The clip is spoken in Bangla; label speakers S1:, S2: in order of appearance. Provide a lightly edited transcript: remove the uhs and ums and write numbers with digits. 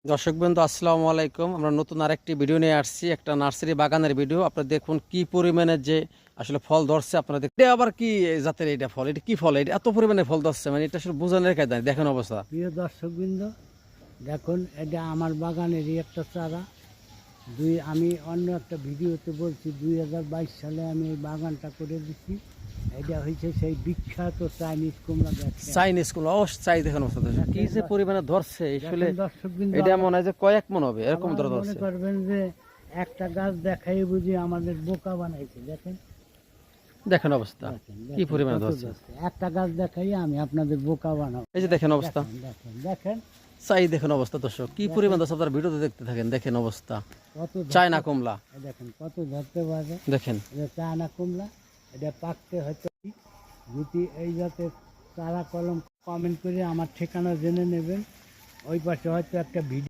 S1: দর্শকবৃন্দ আসসালামু আলাইকুম। আমরা নতুন আরেকটি ভিডিও নিয়ে আসছি, একটা নার্সারি বাগানের ভিডিও। আপনারা দেখুন কি পরিমাণে যে আসলে ফল ধরছে। আপনারা দেখুন এটা আবার কি জাতের এটা ফল, এটা কি ফল, এটা এত পরিমাণে ফল ধরছে, মানে এটা আসলে বোঝানোর কাজ নাই। দেখেন অবস্থা।
S2: প্রিয় দর্শকবৃন্দ, দেখুন এটা আমার বাগানেরই একটা চারা। আমি অন্য একটা ভিডিওতে বলছি 2022 সালে আমি এই বাগানটা করে দিচ্ছি। এটা হয়েছে সেই বিখ্যাত চাইনিজ কুমড়া। দেখেন
S1: চাইনিজ কুল চাই, দেখেন অবস্থা। কি যে পরিমাণে ধরছে আসলে,
S2: দর্শকবৃন্দ,
S1: এটা মনে হয় যে কয়েক মন হবে, এরকম
S2: আবার
S1: ধরে
S2: মনে
S1: ধরছে।
S2: করবেন যে একটা গাছ দেখাই বুঝি আমাদের বোকা বানাইছে। দেখেন
S1: দেখেন অবস্থা
S2: দেখেন
S1: কি
S2: দেখেন
S1: পরিমাণে
S2: কত
S1: ধরছে।
S2: ধরছে। একটা গাছ দেখাই আমি আপনাদের বোকা বানাবো।
S1: এই যে দেখেন অবস্থা,
S2: দেখেন দেখেন দেখেন
S1: চাই দেখেন অবস্থা। দর্শক কি পরিমাণ ধরছে, আপনারা ভিডিওতে দেখতে থাকেন। দেখেন অবস্থা,
S2: কত
S1: চায়না কমলা
S2: দেখেন কত ধরতে পারে।
S1: দেখেন।
S2: এটা চায়না কুমড়া, এটা পাকতে হয়তো যদি এই জাতের চারা কলম কমেন্ট করে আমার ঠিকানা জেনে নেবেন। ওই পাশে হয়তো একটা ভিডিও